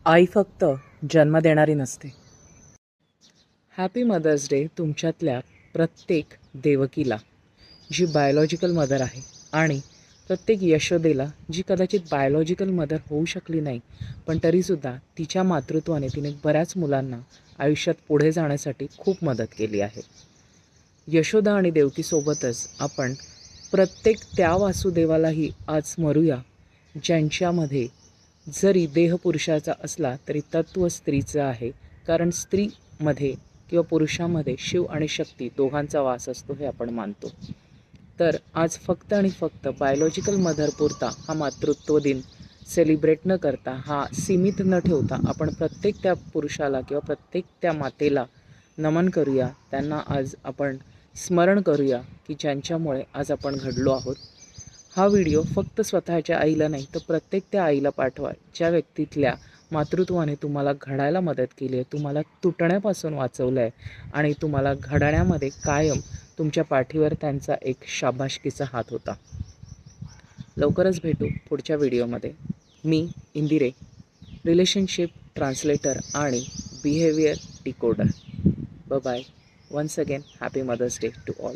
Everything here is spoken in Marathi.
आई फक्त जन्म देणारी नसते. हॅपी मदर्स डे तुमच्यातल्या प्रत्येक देवकीला, जी बायोलॉजिकल मदर आहे, आणि प्रत्येक यशोदेला, जी कदाचित बायोलॉजिकल मदर होऊ शकली नाही, पण तरीसुद्धा तिच्या मातृत्वाने तिने बऱ्याच मुलांना आयुष्यात पुढे जाण्यासाठी खूप मदत केली आहे. यशोदा आणि देवकीसोबतच आपण प्रत्येक त्या वासुदेवालाही आज स्मरूया, ज्यांच्यामध्ये जरी देह पुरुषाचा असला तरी तत्त्व स्त्रीचं आहे. कारण स्त्रीमध्ये किंवा पुरुषामध्ये शिव आणि शक्ती दोघांचा वास असतो हे आपण मानतो. तर आज फक्त आणि फक्त बायोलॉजिकल मदरपुरता हा मातृत्व दिन सेलिब्रेट न करता, हा सीमित न ठेवता, आपण प्रत्येक त्या पुरुषाला किंवा प्रत्येक त्या मातेला नमन करूया. त्यांना आज आपण स्मरण करूया की ज्यांच्यामुळे आज आपण घडलो आहोत. हा व्हिडिओ फक्त स्वतःच्या आईला नाही तर प्रत्येक त्या आईला पाठवा, ज्या व्यक्तीतल्या मातृत्वाने तुम्हाला घडायला मदत केली आहे, तुम्हाला तुटण्यापासून वाचवलं आहे आणि तुम्हाला घडण्यामध्ये कायम तुमच्या पाठीवर त्यांचा एक शाबासकीचा हात होता. लवकरच भेटू पुढच्या व्हिडिओमध्ये. मी इंदिरे, रिलेशनशिप ट्रान्सलेटर आणि behaviour decoder. Bye. Once again happy mother's day to all.